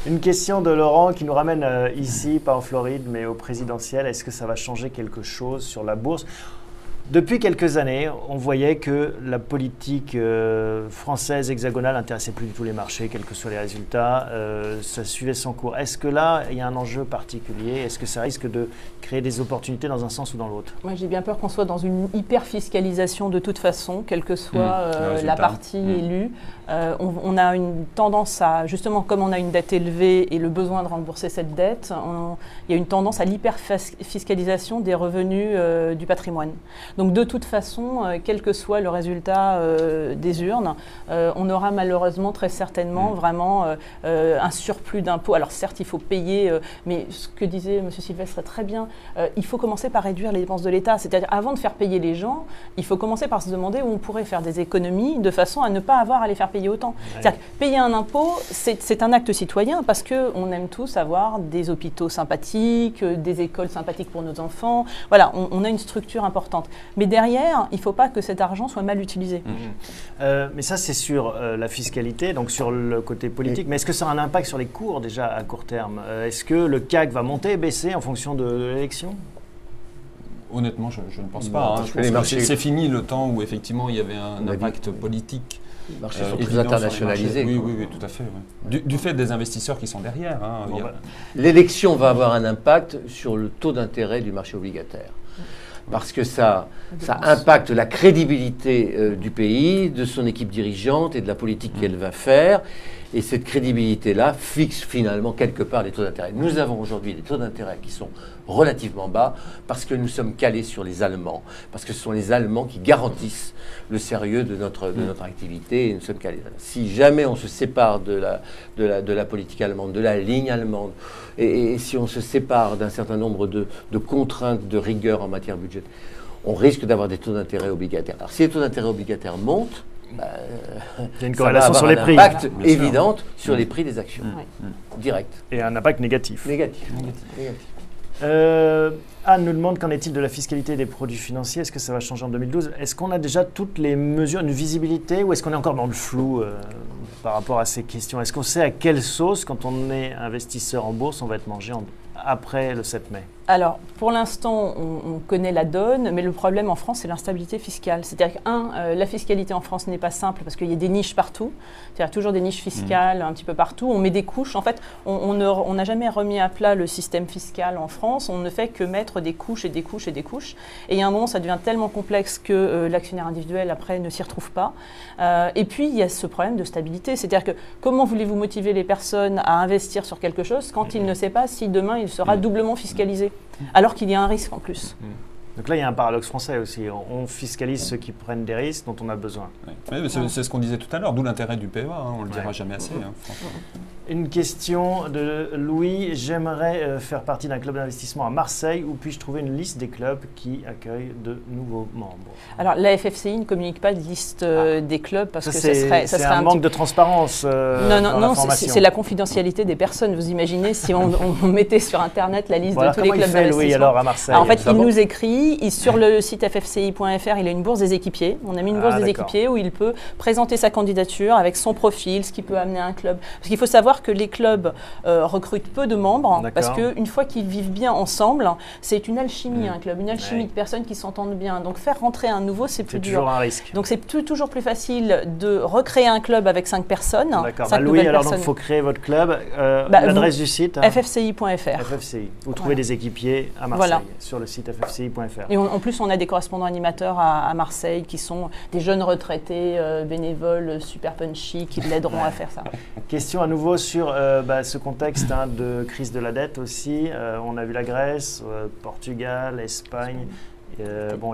Une question de Laurent qui nous ramène ici, pas en Floride, mais au présidentiel. Est-ce que ça va changer quelque chose sur la bourse ? Depuis quelques années, on voyait que la politique française hexagonale n'intéressait plus du tout les marchés, quels que soient les résultats. Ça suivait son cours. Est-ce que là, il y a un enjeu particulier? Est-ce que ça risque de créer des opportunités dans un sens ou dans l'autre? Moi, j'ai bien peur qu'on soit dans une hyper-fiscalisation de toute façon, quelle que soit la partie élue. On a une tendance à, justement, comme on a une dette élevée et le besoin de rembourser cette dette, il y a une tendance à l'hyper-fiscalisation des revenus du patrimoine. Donc de toute façon, quel que soit le résultat des urnes, on aura malheureusement très certainement vraiment un surplus d'impôts. Alors certes, il faut payer, mais ce que disait M. Sylvestre est très bien, il faut commencer par réduire les dépenses de l'État. C'est-à-dire avant de faire payer les gens, il faut commencer par se demander où on pourrait faire des économies de façon à ne pas avoir à les faire payer autant. Ouais. C'est-à-dire que payer un impôt, c'est un acte citoyen parce qu'on aime tous avoir des hôpitaux sympathiques, des écoles sympathiques pour nos enfants. Voilà, on a une structure importante. Mais derrière, il ne faut pas que cet argent soit mal utilisé. Mais ça, c'est sur la fiscalité, donc sur le côté politique. Mais est-ce que ça a un impact sur les cours déjà à court terme? Est-ce que le CAC va monter, baisser en fonction de l'élection? Honnêtement, je ne pense pas. Hein. Je pense que c'est fini le temps où effectivement il y avait un impact politique. Les marchés sont très internationalisés. Oui, tout à fait. Ouais. Du fait des investisseurs qui sont derrière. Hein, L'élection va avoir un impact sur le taux d'intérêt du marché obligataire. Parce que ça impacte la crédibilité du pays, de son équipe dirigeante et de la politique qu'elle va faire. Et cette crédibilité-là fixe finalement quelque part les taux d'intérêt. Nous avons aujourd'hui des taux d'intérêt qui sont relativement bas parce que nous sommes calés sur les Allemands, parce que ce sont les Allemands qui garantissent le sérieux de notre activité et nous sommes calés. Si jamais on se sépare de la politique allemande, de la ligne allemande, et si on se sépare d'un certain nombre de contraintes de rigueur en matière budgétaire, on risque d'avoir des taux d'intérêt obligataires. Alors si les taux d'intérêt obligataires montent, il y a une corrélation sur les prix. Un impact évident sur les prix des actions, direct. Et un impact négatif. Négatif. Anne nous demande qu'en est-il de la fiscalité des produits financiers? Est-ce que ça va changer en 2012? Est-ce qu'on a déjà toutes les mesures, une visibilité, ou est-ce qu'on est encore dans le flou par rapport à ces questions? Est-ce qu'on sait à quelle sauce, quand on est investisseur en bourse, on va être mangé après le 7 mai? Alors, pour l'instant, on connaît la donne, mais le problème en France, c'est l'instabilité fiscale. C'est-à-dire que, la fiscalité en France n'est pas simple parce qu'il y a des niches partout. C'est-à-dire toujours des niches fiscales un petit peu partout. On met des couches. En fait, on n'a jamais remis à plat le système fiscal en France. On ne fait que mettre des couches et des couches et des couches. Et il y a un moment, ça devient tellement complexe que l'actionnaire individuel, après, ne s'y retrouve pas. Et puis, il y a ce problème de stabilité. C'est-à-dire que comment voulez-vous motiver les personnes à investir sur quelque chose quand il ne sait pas si demain, il sera doublement fiscalisé? Alors qu'il y a un risque en plus. Donc là, il y a un paradoxe français aussi. On fiscalise ceux qui prennent des risques dont on a besoin. Oui, c'est ce qu'on disait tout à l'heure, d'où l'intérêt du PEA, hein, on ne le dira jamais assez. Hein, Une question de Louis. J'aimerais faire partie d'un club d'investissement à Marseille. Où puis-je trouver une liste des clubs qui accueillent de nouveaux membres? Alors, la FFCI ne communique pas de liste des clubs parce que ça serait un manque de transparence. Non, c'est la confidentialité des personnes. Vous imaginez si on mettait sur Internet la liste de tous les clubs d'investissement. Louis, alors à Marseille. En fait, il nous écrit sur le site ffci.fr. Il a une bourse des équipiers. On a mis une bourse des équipiers où il peut présenter sa candidature avec son profil, ce qui peut amener un club. Parce qu'il faut savoir que les clubs recrutent peu de membres parce qu'une fois qu'ils vivent bien ensemble, c'est une alchimie, un club, une alchimie de personnes qui s'entendent bien. Donc faire rentrer un nouveau, c'est plus dur. C'est toujours un risque. Donc c'est toujours plus facile de recréer un club avec 5 personnes. D'accord. Louis, alors il faut créer votre club. L'adresse du site ffci.fr. FFCI. Vous trouvez des équipiers à Marseille sur le site ffci.fr. Et en plus, on a des correspondants animateurs à Marseille qui sont des jeunes retraités bénévoles super punchy qui l'aideront à faire ça. Question à nouveau sur ce contexte de crise de la dette aussi. On a vu la Grèce, Portugal, Espagne.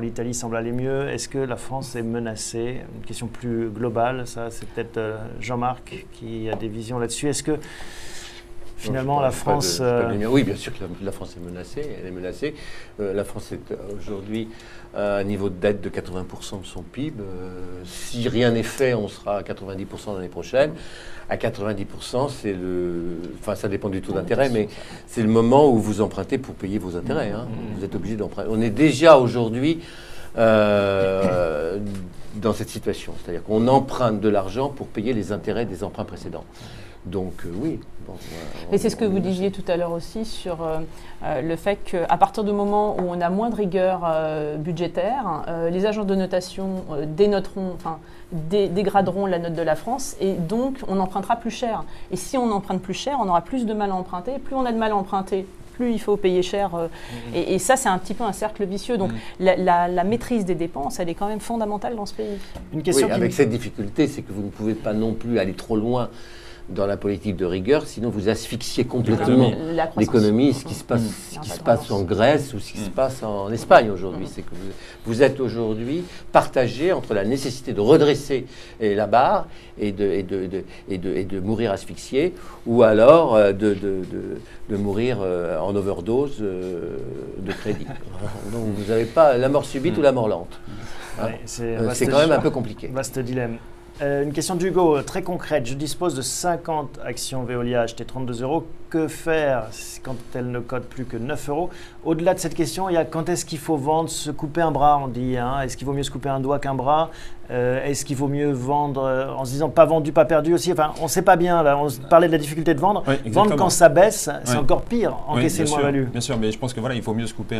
L'Italie semble aller mieux. Est-ce que la France est menacée? Une question plus globale, ça c'est peut-être Jean-Marc qui a des visions là-dessus. Est-ce que finalement la France... Oui, bien sûr que la France est menacée. Elle est menacée. La France est aujourd'hui à un niveau de dette de 80% de son PIB. Si rien n'est fait, on sera à 90% l'année prochaine. À 90%, ça dépend du taux d'intérêt, mais c'est le moment où vous empruntez pour payer vos intérêts. Hein. Vous êtes obligé d'emprunter. On est déjà aujourd'hui dans cette situation. C'est-à-dire qu'on emprunte de l'argent pour payer les intérêts des emprunts précédents. Donc oui. Bon, et c'est ce que vous disiez tout à l'heure aussi sur le fait qu'à partir du moment où on a moins de rigueur budgétaire, les agences de notation dégraderont la note de la France et donc on empruntera plus cher. Et si on emprunte plus cher, on aura plus de mal à emprunter. Plus on a de mal à emprunter, plus il faut payer cher. Et ça, c'est un petit peu un cercle vicieux. Donc la maîtrise des dépenses, elle est quand même fondamentale dans ce pays. Une question avec cette difficulté, c'est que vous ne pouvez pas non plus aller trop loin dans la politique de rigueur, sinon vous asphyxiez complètement l'économie, ce qui se passe en Grèce ou ce qui se passe en Espagne aujourd'hui. C'est que vous êtes aujourd'hui partagé entre la nécessité de redresser la barre et de mourir asphyxié, ou alors de mourir en overdose de crédit. Donc vous n'avez pas la mort subite ou la mort lente. C'est quand même un peu compliqué. Vaste dilemme. Une question d'Hugo, très concrète. Je dispose de 50 actions Veolia achetées 32 €. Que faire quand elles ne cotent plus que 9 €? Au-delà de cette question, il y a quand est-ce qu'il faut vendre, se couper un bras, on dit. Est-ce qu'il vaut mieux se couper un doigt qu'un bras? Est-ce qu'il vaut mieux vendre en se disant pas vendu, pas perdu aussi? Enfin, on ne sait pas bien. Là, on parlait de la difficulté de vendre. Oui, vendre quand ça baisse, c'est encore pire. Encaisser le moins-value. Bien sûr, mais je pense que voilà, il faut mieux se couper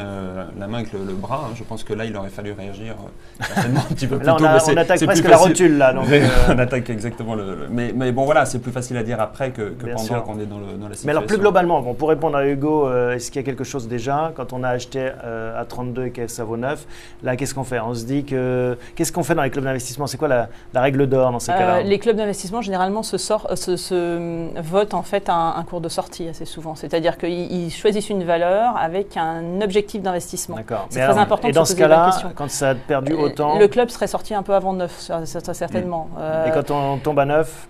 la main que le bras. Je pense que là, il aurait fallu réagir certainement un petit peu plus tôt. Là, on attaque presque la rotule. Là, donc, on attaque exactement mais bon, voilà, c'est plus facile à dire après que pendant qu'on est dans la situation. Mais alors, plus globalement, pour répondre à Hugo, est-ce qu'il y a quelque chose déjà quand on a acheté à 32 et que ça vaut 9? Là, qu'est-ce qu'on fait? On se dit que qu'est-ce qu'on fait dans les clubs d'investissement? C'est quoi la règle d'or dans ces cas-là? Les clubs d'investissement généralement se votent en fait un cours de sortie assez souvent. C'est-à-dire qu'ils choisissent une valeur avec un objectif d'investissement. D'accord. C'est très important. Et dans ce cas-là, quand ça a perdu autant, le club serait sorti un peu avant 9, certainement. Et quand on tombe à 9,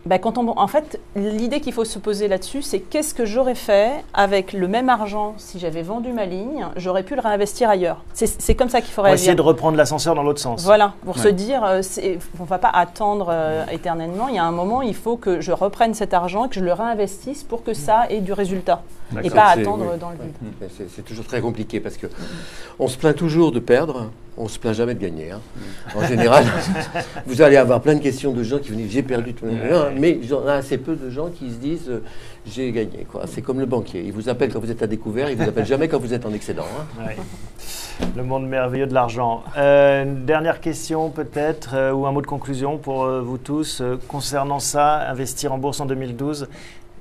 en fait, l'idée qu'il faut se poser là-dessus, c'est qu'est-ce que j'aurais fait avec le même argent si j'avais vendu ma ligne, j'aurais pu le réinvestir ailleurs. C'est comme ça qu'il faut réagir. Essayer de reprendre l'ascenseur dans l'autre sens. Voilà, pour se dire, on ne va pas attendre éternellement. Il y a un moment, il faut que je reprenne cet argent et que je le réinvestisse pour que ça ait du résultat. Et pas attendre dans le vide. C'est toujours très compliqué parce qu'on se plaint toujours de perdre, on ne se plaint jamais de gagner. En général, vous allez avoir plein de questions de gens qui vous disent j'ai perdu tout le monde, mais il y en a assez peu de gens qui se disent j'ai gagné. C'est comme le banquier, il vous appelle quand vous êtes à découvert, il ne vous appelle jamais quand vous êtes en excédent. Ouais. Le monde merveilleux de l'argent. Une dernière question peut-être, ou un mot de conclusion pour vous tous concernant ça, investir en bourse en 2012.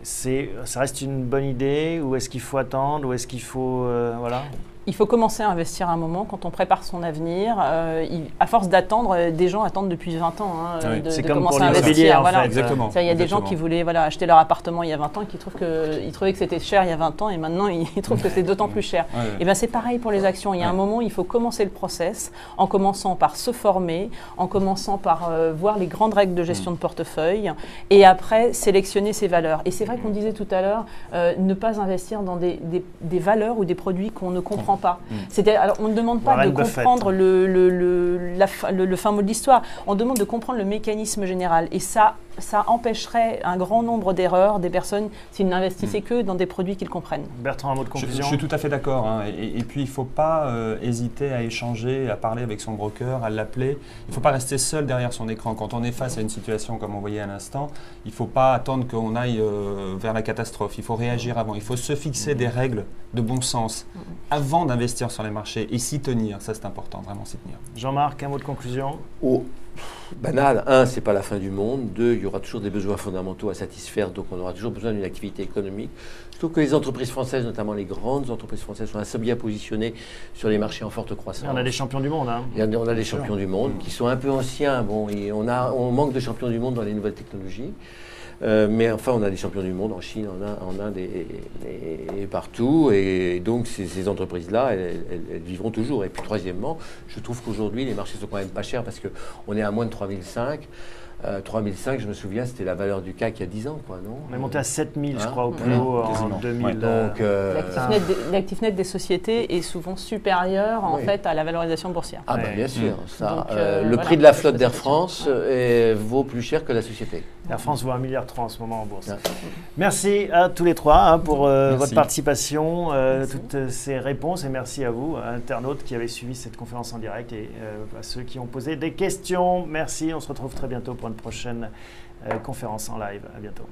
Ça reste une bonne idée ou est-ce qu'il faut attendre ou est-ce qu'il faut voilà? Il faut commencer à investir à un moment quand on prépare son avenir. À force d'attendre, des gens attendent depuis 20 ans de comme commencer à investir. Voilà. Exactement. Il y a des gens qui voulaient acheter leur appartement il y a 20 ans et qui trouvaient que c'était cher il y a 20 ans et maintenant ils trouvent que c'est d'autant plus cher. Et bien c'est pareil pour les actions. Il y a un moment, il faut commencer le process en commençant par se former, en commençant par voir les grandes règles de gestion de portefeuille et après sélectionner ses valeurs. Et c'est vrai qu'on disait tout à l'heure, ne pas investir dans des valeurs ou des produits qu'on ne comprend pas. Alors, on ne demande pas de comprendre le fin mot de l'histoire, on demande de comprendre le mécanisme général et ça empêcherait un grand nombre d'erreurs des personnes s'ils n'investissaient que dans des produits qu'ils comprennent. Bertrand, un mot de conclusion. Je suis tout à fait d'accord. Et puis, il ne faut pas hésiter à échanger, à parler avec son broker, à l'appeler. Il ne faut pas rester seul derrière son écran. Quand on est face à une situation comme on voyait à l'instant, il ne faut pas attendre qu'on aille vers la catastrophe. Il faut réagir avant. Il faut se fixer des règles de bon sens avant d'investir sur les marchés et s'y tenir. Ça, c'est important, vraiment s'y tenir. Jean-Marc, un mot de conclusion. Banal. 1, c'est pas la fin du monde. 2, il y aura toujours des besoins fondamentaux à satisfaire, donc on aura toujours besoin d'une activité économique. Je trouve que les entreprises françaises, notamment les grandes entreprises françaises, sont assez bien positionnées sur les marchés en forte croissance. On a des champions du monde. On a des champions du monde qui sont un peu anciens. Bon, et on manque de champions du monde dans les nouvelles technologies. Mais enfin, on a des champions du monde en Chine, en Inde et partout. Et donc, ces entreprises-là, elles vivront toujours. Et puis, troisièmement, je trouve qu'aujourd'hui, les marchés sont quand même pas chers parce qu'on est à moins de 3005. 3005, je me souviens, c'était la valeur du CAC il y a 10 ans, quoi, non? On est monté à 7000, je Hein? crois, au plus haut en 2000. Ouais. Donc, L'actif net des sociétés est souvent supérieur en Oui. fait à la valorisation boursière. ah, bah, Ouais. bien sûr. Ça, Donc, le voilà. prix de la flotte Ça, d'Air c'est France sûr. vaut plus cher que la société. Air France vaut 1,3 milliard en ce moment en bourse. Ouais. Merci à tous les trois pour Merci. votre participation, toutes ces réponses, et merci à vous, internautes qui avez suivi cette conférence en direct, et à ceux qui ont posé des questions. Merci, on se retrouve très bientôt pour une prochaine conférence en live. À bientôt.